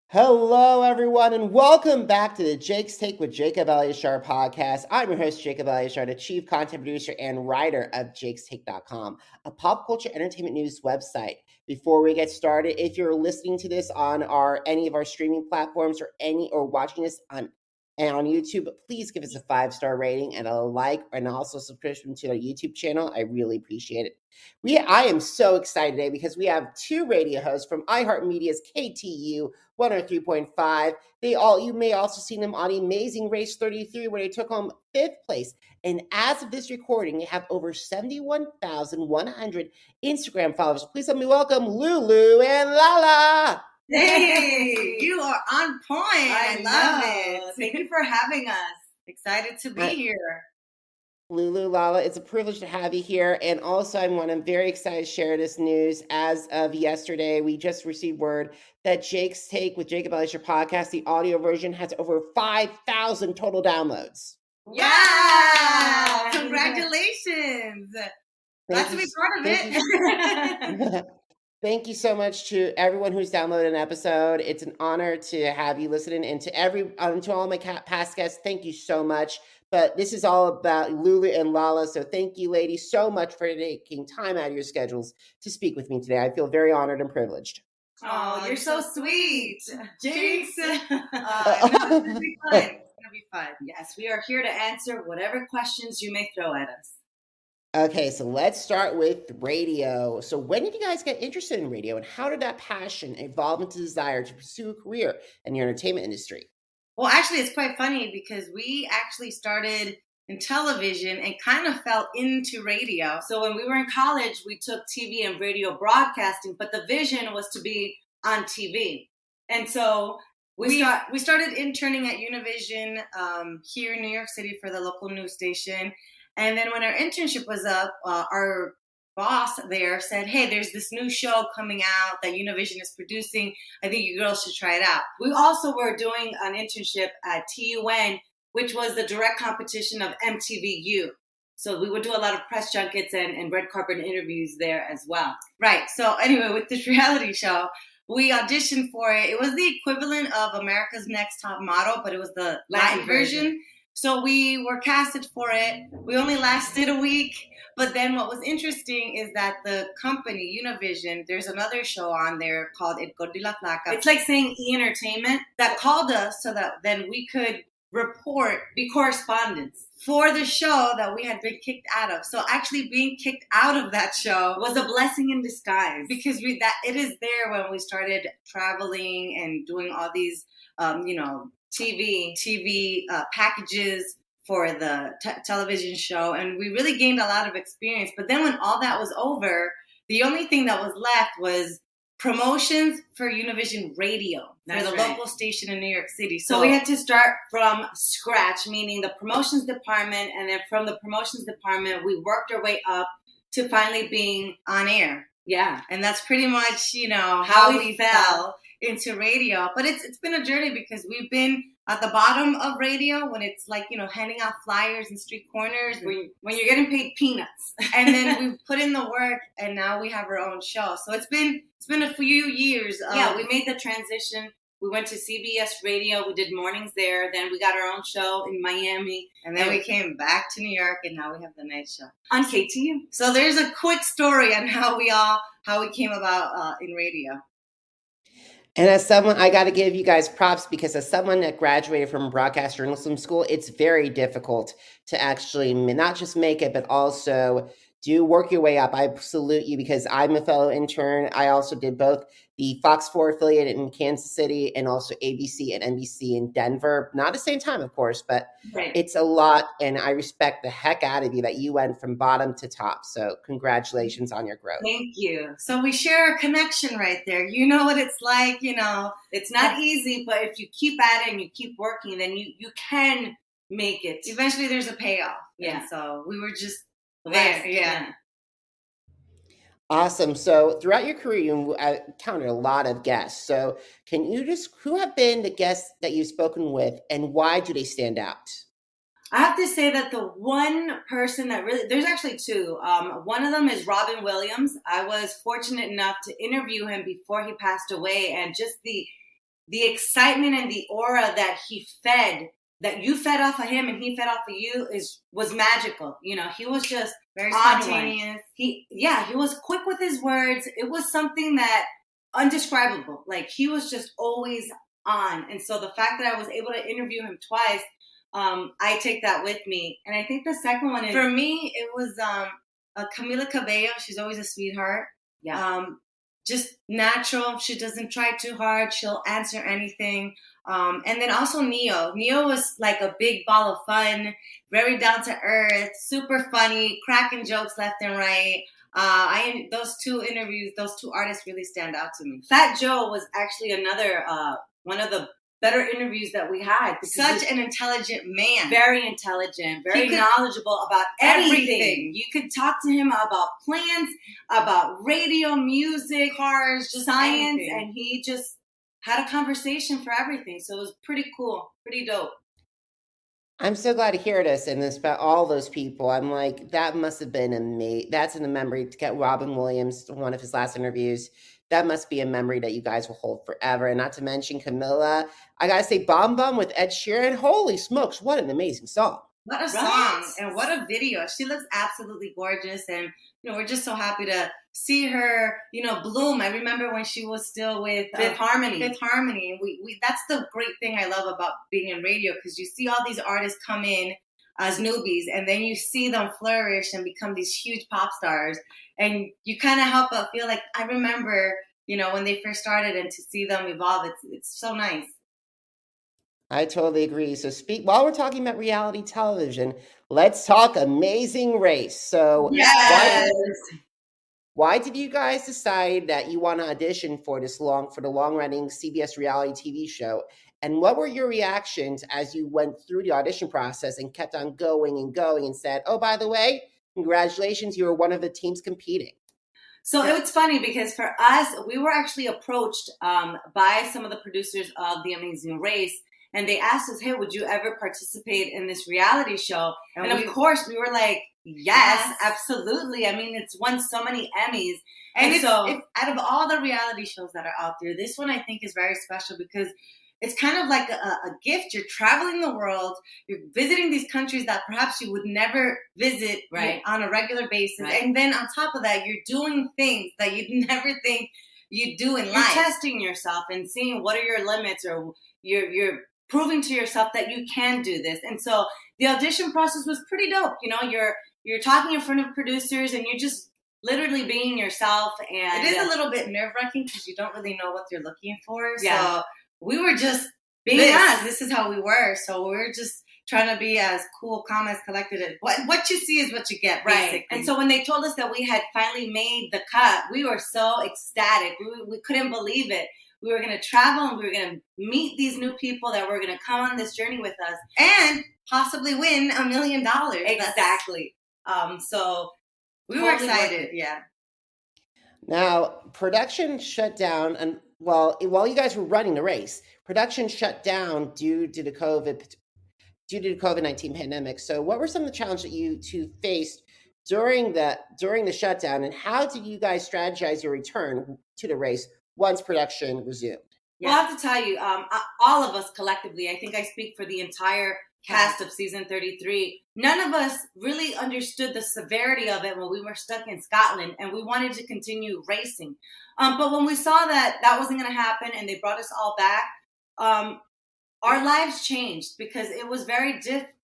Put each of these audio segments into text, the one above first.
Hello, everyone, and welcome back to the Jake's Take with Jacob Elyachar Podcast. I'm your host, Jacob Elyachar, the chief content producer and writer of jakestake.com, a pop culture entertainment news website. Before we get started, if you're listening to this on any of our streaming platforms or watching this on YouTube, please give us a 5-star rating and a like, and also subscription to our YouTube channel. I really appreciate it. I am so excited today because we have two radio hosts from iHeartMedia's KTU 103.5. You may also see them on Amazing Race 33, where they took home 5th place. And as of this recording, they have over 71,100 Instagram followers. Please let me welcome Lulu and Lala. Hey, you are on point. I love it. Thank you for having us. Excited to be here. Lulu Lala, it's a privilege to have you here. And also, I'm very excited to share this news. As of yesterday, we just received word that Jake's Take with Jacob Elyachar Podcast, the audio version, has over 5,000 total downloads. Wow! Congratulations. Glad to be part of it. Thank you so much to everyone who's downloaded an episode. It's an honor to have you listening, and to all my past guests, thank you so much. But this is all about Lulu and Lala, so thank you, ladies, so much for taking time out of your schedules to speak with me today. I feel very honored and privileged. Oh, you're so sweet. Jinx. It's going to be fun. It's going to be fun. Yes, we are here to answer whatever questions you may throw at us. Okay, so let's start with radio. So when did you guys get interested in radio, and how did that passion evolve into desire to pursue a career in the entertainment industry? Well, actually, it's quite funny because we actually started in television and kind of fell into radio. So when we were in college, we took TV and radio broadcasting, but the vision was to be on TV. And so we started interning at Univision here in New York City for the local news station. And then when our internship was up, our boss there said, hey, there's this new show coming out that Univision is producing. I think you girls should try it out. We also were doing an internship at TUN, which was the direct competition of MTVU. So we would do a lot of press junkets and red carpet interviews there as well. Right. So anyway, with this reality show, we auditioned for it. It was the equivalent of America's Next Top Model, but it was the Latin version. So we were casted for it. We only lasted a week. But then what was interesting is that the company, Univision, there's another show on there called El Gordo y la Flaca. It's like saying E! That called us so that then we could be correspondents for the show that we had been kicked out of. So actually being kicked out of that show was a blessing in disguise because it is there when we started traveling and doing all these, TV packages for the television show. And we really gained a lot of experience. But then when all that was over, the only thing that was left was promotions for Univision Radio, for the local station in New York City. So we had to start from scratch, meaning the promotions department. And then from the promotions department, we worked our way up to finally being on air. Yeah. And that's pretty much, how we fell into radio. But it's been a journey because we've been at the bottom of radio when it's like, handing out flyers in street corners when you're getting paid peanuts. And then we've put in the work and now we have our own show. So it's been a few years. We made the transition. We went to CBS Radio. We did mornings there. Then we got our own show in Miami. And then we came back to New York and now we have the night show on KTU. So there's a quick story on how we came about in radio. And as someone, I got to give you guys props because as someone that graduated from broadcast journalism school, it's very difficult to actually not just make it, but also work your way up. I salute you because I'm a fellow intern. I also did both the Fox 4 affiliate in Kansas City and also ABC and NBC in Denver. Not at the same time, of course, but It's a lot. And I respect the heck out of you that you went from bottom to top. So congratulations on your growth. Thank you. So we share a connection right there. You know what it's like, it's not easy, but if you keep at it and you keep working, then you can make it. Eventually there's a payoff. Yeah. And so we were just there. Yeah. Awesome. So throughout your career, you encountered a lot of guests. So who have been the guests that you've spoken with and why do they stand out? I have to say that the one person that really, there's actually two. One of them is Robin Williams. I was fortunate enough to interview him before he passed away, and just the the excitement and the aura that he fed, that you fed off of him and he fed off of you, was magical. You know, he was just very spontaneous. He was quick with his words. It was something that undescribable. Like, he was just always on. And so the fact that I was able to interview him twice, I take that with me. And I think the second one is, for me, it was Camila Cabello. She's always a sweetheart. Yeah. Just natural. She doesn't try too hard. She'll answer anything. And then also Neo. Neo was like a big ball of fun, very down to earth, super funny, cracking jokes left and right. Those two artists really stand out to me. Fat Joe was actually another one of the better interviews that we had. Such an intelligent man. Very intelligent, very knowledgeable about everything. You could talk to him about plants, about radio, music, cars, just science, anything. And he just had a conversation for everything. So it was pretty cool, pretty dope. I'm so glad to hear this and this about all those people. I'm like, that must have been amazing. That's in the memory to get Robin Williams, one of his last interviews. That must be a memory that you guys will hold forever. And not to mention Camilla. I got to say, Bum Bum with Ed Sheeran. Holy smokes, what an amazing song. What a song and what a video. She looks absolutely gorgeous. And, you know, we're just so happy to see her, you know, bloom. I remember when she was still with Fifth Harmony. Fifth Harmony. We that's the great thing I love about being in radio, because you see all these artists come in as newbies, and then you see them flourish and become these huge pop stars. And you kind of help but feel like, I remember, you know, when they first started, and to see them evolve, it's so nice. I totally agree. So while we're talking about reality television, let's talk Amazing Race. So yes. Why did you guys decide that you want to audition for the long-running CBS reality TV show? And what were your reactions as you went through the audition process and kept on going and said, oh, by the way, congratulations, you were one of the teams competing? So it was funny because for us, we were actually approached by some of the producers of The Amazing Race, and they asked us, hey, would you ever participate in this reality show? And of course, we were like, yes, absolutely. I mean, it's won so many Emmys. And so out of all the reality shows that are out there, this one I think is very special because it's kind of like a gift. You're traveling the world. You're visiting these countries that perhaps you would never visit on a regular basis. Right. And then on top of that, you're doing things that you'd never think you'd do in life. You're testing yourself and seeing what are your limits, or you're proving to yourself that you can do this. And so the audition process was pretty dope. You know, you're talking in front of producers and you're just literally being yourself. And it is a little bit nerve-wracking because you don't really know what they're looking for. Yeah. So we were just being us. This is how we were. So we were just trying to be as cool, calm, as collected. What you see is what you get, right? Basically. And so when they told us that we had finally made the cut, we were so ecstatic. We couldn't believe it. We were going to travel and we were going to meet these new people that were going to come on this journey with us and possibly win $1 million. Exactly. So we were excited. Yeah. Now, production shut down, and while you guys were running the race, production shut down due to the COVID-19 pandemic. So what were some of the challenges that you two faced during the shutdown, and how did you guys strategize your return to the race once production resumed? Yeah. Well, I have to tell you, all of us collectively, I think I speak for the entire cast of season 33, none of us really understood the severity of it when we were stuck in Scotland and we wanted to continue racing. But when we saw that wasn't going to happen and they brought us all back, our lives changed because it was very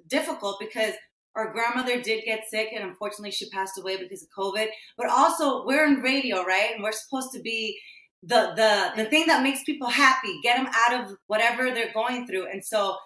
difficult because our grandmother did get sick and unfortunately she passed away because of COVID. But also we're in radio, right? And we're supposed to be the thing that makes people happy, get them out of whatever they're going through. And so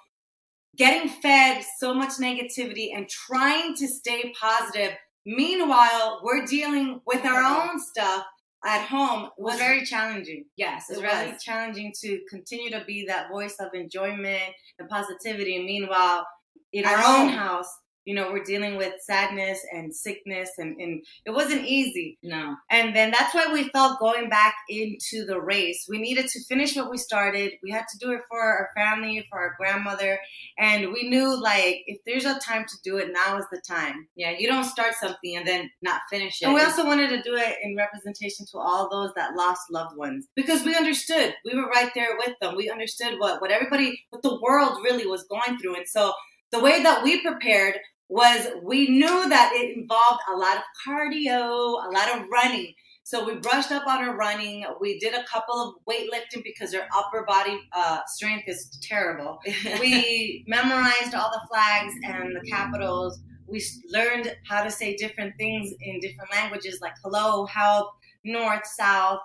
getting fed so much negativity and trying to stay positive. Meanwhile, we're dealing with our own stuff at home. It was very challenging. Yes, it was really challenging to continue to be that voice of enjoyment and positivity. And meanwhile, in our own house, we're dealing with sadness and sickness, and it wasn't easy. No. And then that's why we felt going back into the race, we needed to finish what we started. We had to do it for our family, for our grandmother. And we knew, like, if there's a time to do it, now is the time. Yeah, you don't start something and then not finish it. And we also wanted to do it in representation to all those that lost loved ones. Because we understood. We were right there with them. We understood what the world really was going through. And so the way that we prepared was we knew that it involved a lot of cardio, a lot of running. So we brushed up on our running. We did a couple of weightlifting because our upper body strength is terrible. We memorized all the flags and the capitals. We learned how to say different things in different languages, like hello, help, north, south,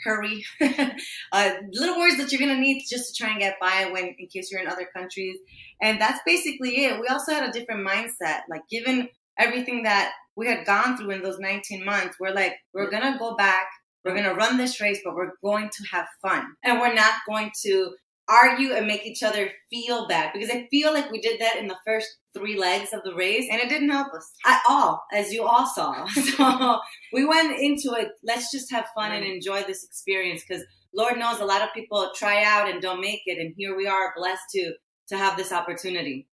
hurry. Little words that you're going to need just to try and get by in case you're in other countries. And that's basically it. We also had a different mindset. Like, given everything that we had gone through in those 19 months, we're like, we're going to go back. We're going to run this race, but we're going to have fun. And we're not going to argue and make each other feel bad, because I feel like we did that in the first 3 legs of the race, and it didn't help us at all, as you all saw. So we went into it, let's just have fun and enjoy this experience, because Lord knows a lot of people try out and don't make it, and here we are blessed to have this opportunity.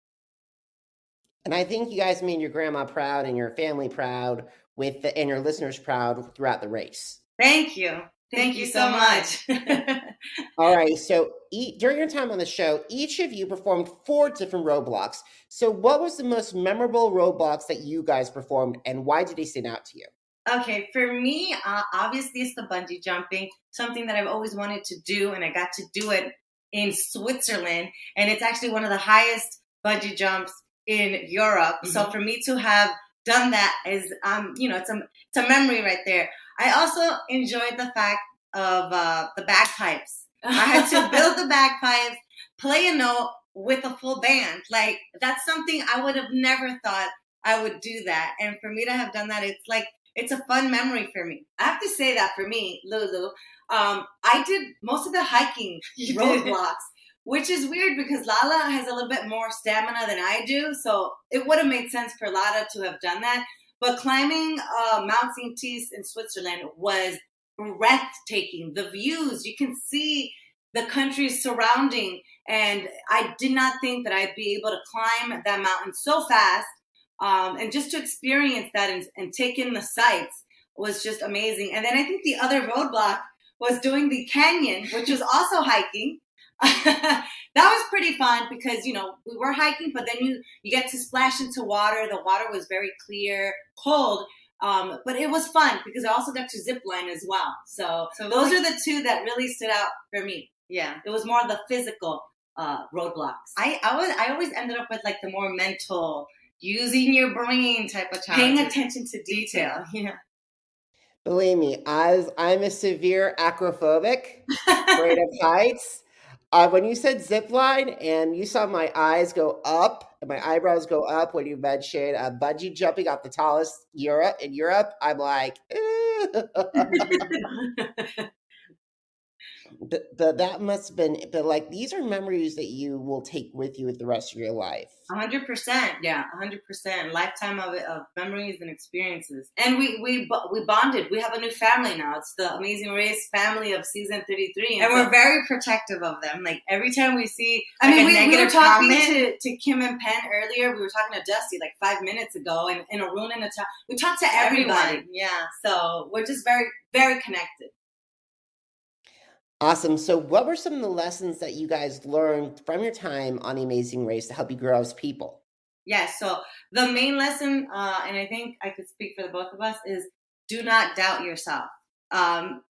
And I think you guys made your grandma proud and your family proud and your listeners proud throughout the race. Thank you. Thank you so much. All right. So during your time on the show, each of you performed 4 different roadblocks. So what was the most memorable roadblocks that you guys performed, and why did they stand out to you? Okay. For me, obviously it's the bungee jumping, something that I've always wanted to do. And I got to do it in Switzerland. And it's actually one of the highest bungee jumps in Europe. Mm-hmm. So for me to have done that is, it's a memory right there. I also enjoyed the fact of the bagpipes. I had to build the bagpipes, play a note with a full band. Like, that's something I would have never thought I would do that. And for me to have done that, it's a fun memory for me. I have to say that for me, Lulu, I did most of the hiking roadblocks, which is weird because Lala has a little bit more stamina than I do. So it would have made sense for Lala to have done that. But climbing Mount St. in Switzerland was breathtaking. The views, you can see the countries surrounding. And I did not think that I'd be able to climb that mountain so fast. And just to experience that and take in the sights was just amazing. And then I think the other roadblock was doing the canyon, which was also hiking. That was pretty fun because, we were hiking, but then you get to splash into water. The water was very clear, cold, but it was fun because I also got to zip line as well. So those are the 2 that really stood out for me. Yeah. It was more of the physical roadblocks. I always ended up with like the more mental, using your brain type of challenge. Paying attention to detail. Yeah. Believe me, I'm a severe acrophobic, afraid of heights. When you said zip line and you saw my eyes go up and my eyebrows go up when you mentioned bungee jumping off the tallest in Europe, I'm like, But that must have been, but like, these are memories that you will take with you with the rest of your life. 100%. Yeah, 100%. Lifetime of memories and experiences. And we bonded. We have a new family now. It's the Amazing Race family of season 33. And we're very protective of them. Like, every time we see we were talking to Kim and Penn earlier. We were talking to Dusty like 5 minutes ago, and in Arun and Natalia. We talked to everybody. Yeah. So we're just very, very connected. Awesome. So what were some of the lessons that you guys learned from your time on The Amazing Race to help you grow as people? Yes. So the main lesson, and I think I could speak for the both of us, is do not doubt yourself.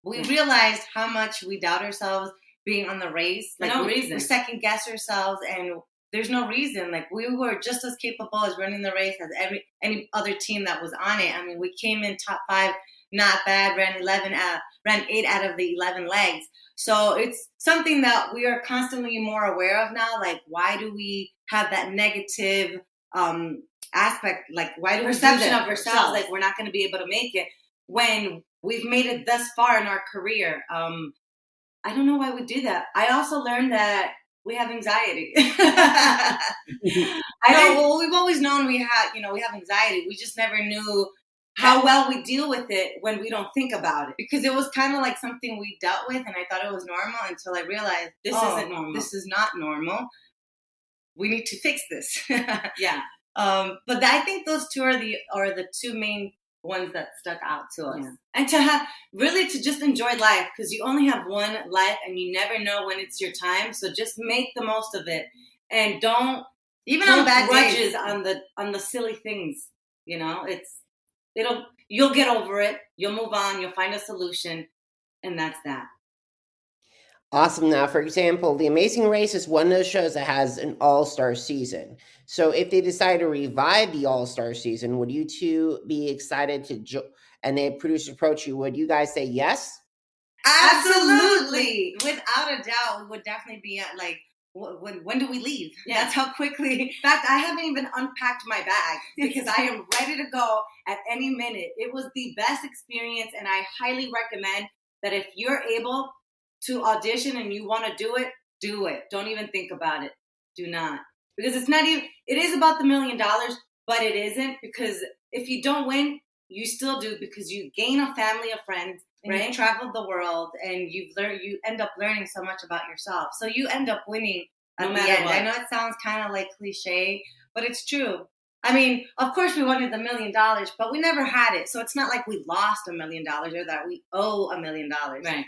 We realized how much we doubt ourselves being on the race. Like, no reason. We second guess ourselves, and there's no reason. Like, we were just as capable as running the race as any other team that was on it. I mean, we came in top 5, not bad, ran 8 out of the 11 legs. So it's something that we are constantly more aware of now. Like, why do we have that negative aspect? Like, why do we perception of ourselves? Like, we're not going to be able to make it when we've made it thus far in our career. I don't know why we do that. I also learned that we have anxiety. Well, we've always known we have anxiety. We just never knew how well we deal with it when we don't think about it. Because it was kind of like something we dealt with, and I thought it was normal until I realized this isn't normal. This is not normal. We need to fix this. Yeah. But I think those two are the two main ones that stuck out to us. Yeah. And to just enjoy life, because you only have one life and you never know when it's your time. So just make the most of it, and don't even on bad grudges days on the silly things. You'll get over it. You'll move on. You'll find a solution, and that's that. Awesome. Now, for example, The Amazing Race is one of those shows that has an all-star season. So if they decide to revive the all-star season, would you two be excited to and the producer approach you, would you guys say yes? Absolutely. Without a doubt, we would definitely be at when do we leave? Yeah. That's how quickly. In fact, I haven't even unpacked my bag because I am ready to go at any minute. It was the best experience, and I highly recommend that if you're able to audition and you want to do it. Don't even think about it. Do not. Because it is about the $1 million, but it isn't, because if you don't win, you still do, because you gain a family of friends, and right? You've traveled the world, and you end up learning so much about yourself. So you end up winning at the end. What. I know it sounds kind of like cliche, but it's true. I mean, of course we wanted the $1 million, but we never had it. So it's not like we lost $1 million or that we owe $1 million. Right.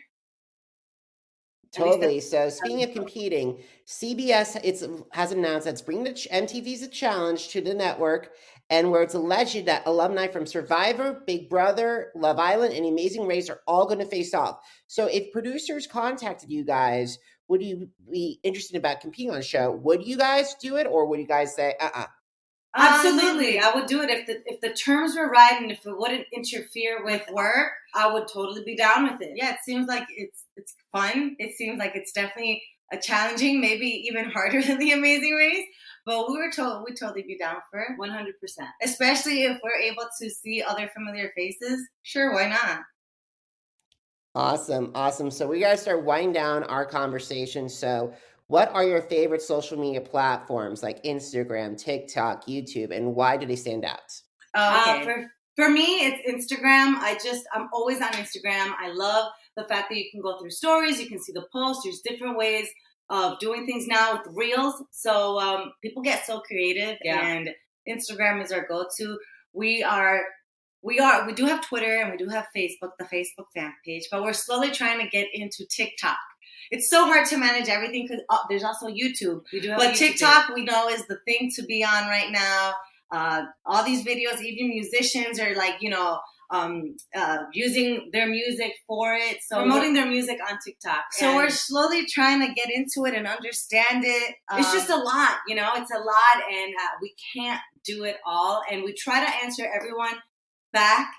Totally. So speaking of competing, CBS has announced that it's bringing MTV's challenge to the network, and where it's alleged that alumni from Survivor, Big Brother, Love Island, and Amazing Race are all going to face off. So if producers contacted you guys, would you be interested about competing on the show? Would you guys do it, or would you guys say, Absolutely. I would do it if the terms were right and if it wouldn't interfere with work. I would totally be down with it. Yeah, it seems like it's fun. It seems like it's definitely a challenging, maybe even harder than The Amazing Race. But we'd totally be down for it. 100%. Especially if we're able to see other familiar faces. Sure, why not? Awesome. So we got to start winding down our conversation. So what are your favorite social media platforms like Instagram, TikTok, YouTube, and why do they stand out? Okay. For me, it's Instagram. I'm always on Instagram. I love the fact that you can go through stories, you can see the posts. There's different ways of doing things now with Reels. So people get so creative, and Instagram is our go-to. We do have Twitter and we do have Facebook, the Facebook fan page, but we're slowly trying to get into TikTok. It's so hard to manage everything because there's also YouTube. But TikTok, we know, is the thing to be on right now. All these videos, even musicians are using their music for it. So promoting their music on TikTok. So we're slowly trying to get into it and understand it. It's just a lot, it's a lot, and we can't do it all. And we try to answer everyone back.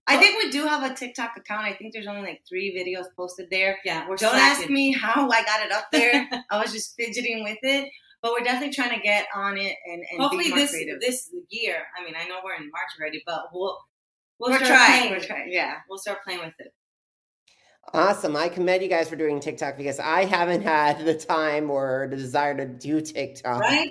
I think we do have a TikTok account. I think there's only 3 videos posted there. Yeah, don't ask me how I got it up there. I was just fidgeting with it. But we're definitely trying to get on it and hopefully be more creative. this year. I mean, I know we're in March already, but we'll We're trying. Yeah, we'll start playing with it. Awesome. I commend you guys for doing TikTok because I haven't had the time or the desire to do TikTok. Right?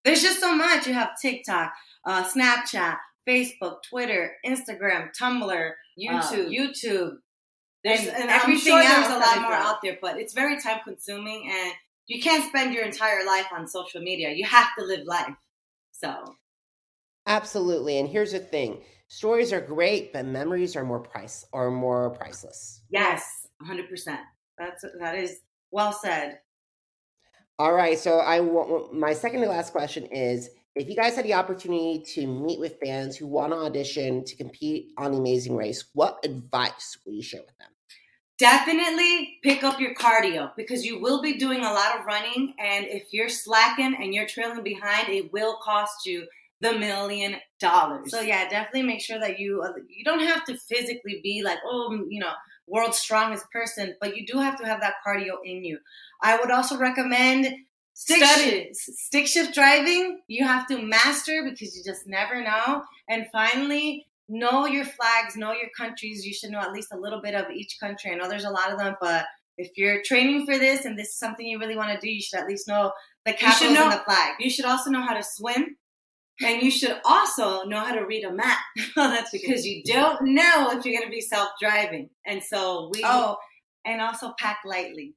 There's just so much. You have TikTok, Snapchat, Facebook, Twitter, Instagram, Tumblr, YouTube. There's I'm sure there's a lot more out there, but it's very time consuming, and you can't spend your entire life on social media. You have to live life. So absolutely. And here's the thing. Stories are great, but memories are more priceless. Yes, 100%. That is well said. All right. So my second to last question is, if you guys had the opportunity to meet with fans who want to audition to compete on The Amazing Race, what advice will you share with them? Definitely pick up your cardio because you will be doing a lot of running. And if you're slacking and you're trailing behind, it will cost you the $1 million. So yeah, definitely make sure that you don't have to physically be like, world's strongest person, but you do have to have that cardio in you. I would also recommend stick shift driving. You have to master because you just never know. And finally, know your flags, know your countries. You should know at least a little bit of each country. I know there's a lot of them, but if you're training for this and this is something you really want to do, you should at least know the capitals and the flag. You should also know how to swim. And you should also know how to read a map. That's because you don't know if you're going to be self-driving. And so and also pack lightly.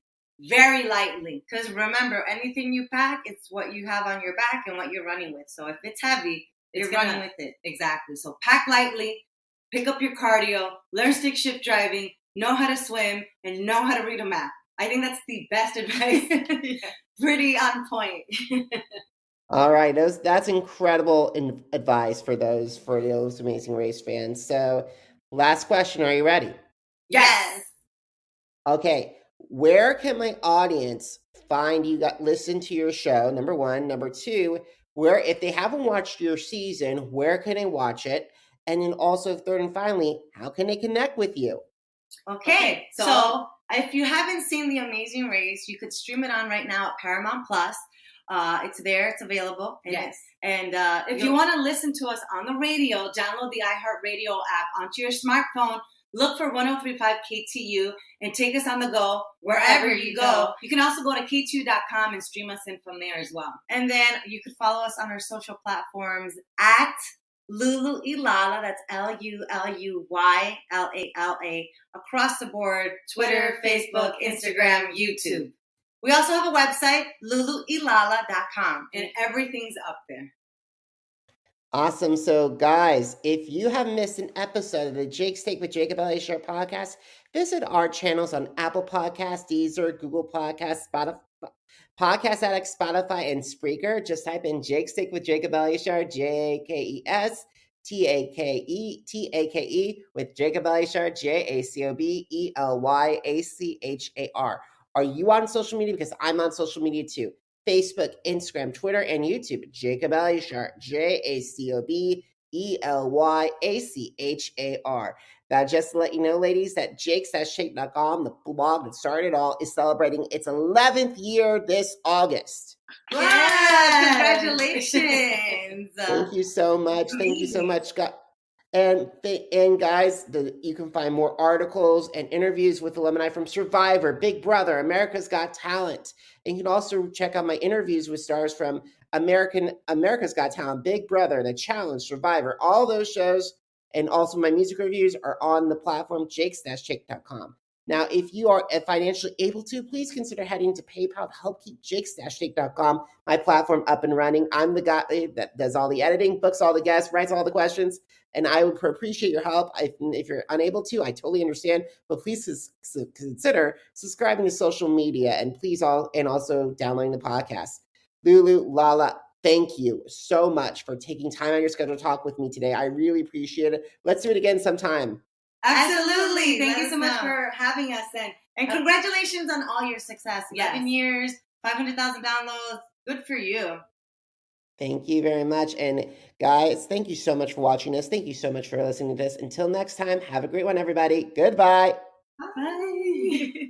Very lightly. Because remember, anything you pack, it's what you have on your back and what you're running with. So if it's heavy, you're running with it. Exactly. So pack lightly, pick up your cardio, learn stick shift driving, know how to swim, and know how to read a map. I think that's the best advice. Pretty on point. All right, that's incredible advice for those Amazing Race fans. So, last question, are you ready? Yes. Okay, where can my audience find you, listen to your show, number one? Number two, where, if they haven't watched your season, where can they watch it? And then also, third and finally, how can they connect with you? Okay, so if you haven't seen The Amazing Race, you could stream it on right now at Paramount Plus. It's there. It's available. Yes. And if you want to listen to us on the radio, download the iHeartRadio app onto your smartphone. Look for 103.5 KTU and take us on the go wherever you go. You can also go to KTU.com and stream us in from there as well. And then you could follow us on our social platforms at Lulu Lala. That's LULUYLALA across the board: Twitter, Facebook, Instagram, YouTube. We also have a website, luluilala.com, and everything's up there. Awesome. So, guys, if you have missed an episode of the Jake's Take with Jacob Elyachar podcast, visit our channels on Apple Podcasts, Deezer, Google Podcasts, Spotify, Podcast Addict, Spotify, and Spreaker. Just type in Jake's Take with Jacob Elyachar, JAKESTAKE with Jacob Elyachar, JACOBELYACHAR. Are you on social media? Because I'm on social media too. Facebook, Instagram, Twitter, and YouTube. Jacob Elyachar, JACOBELYACHAR. Now, just to let you know, ladies, that jakes-take.com, the blog that started it all, is celebrating its 11th year this August. Yeah, congratulations. Thank you so much. Thank you so much, guys. And guys, you can find more articles and interviews with alumni from Survivor, Big Brother, America's Got Talent. And you can also check out my interviews with stars from America's Got Talent, Big Brother, The Challenge, Survivor. All those shows and also my music reviews are on the platform jakes-take.com. Now, if you are financially able to, please consider heading to PayPal to help keep jakes-take.com, my platform, up and running. I'm the guy that does all the editing, books all the guests, writes all the questions, and I would appreciate your help. If you're unable to, I totally understand, but please consider subscribing to social media and also downloading the podcast. Lulu, Lala, thank you so much for taking time out of your schedule to talk with me today. I really appreciate it. Let's do it again sometime. Absolutely. Thank you so much for having us. And congratulations on all your success. 11 years, 500,000 downloads. Good for you. Thank you very much. And guys, thank you so much for watching us. Thank you so much for listening to this. Until next time, have a great one, everybody. Goodbye. Bye.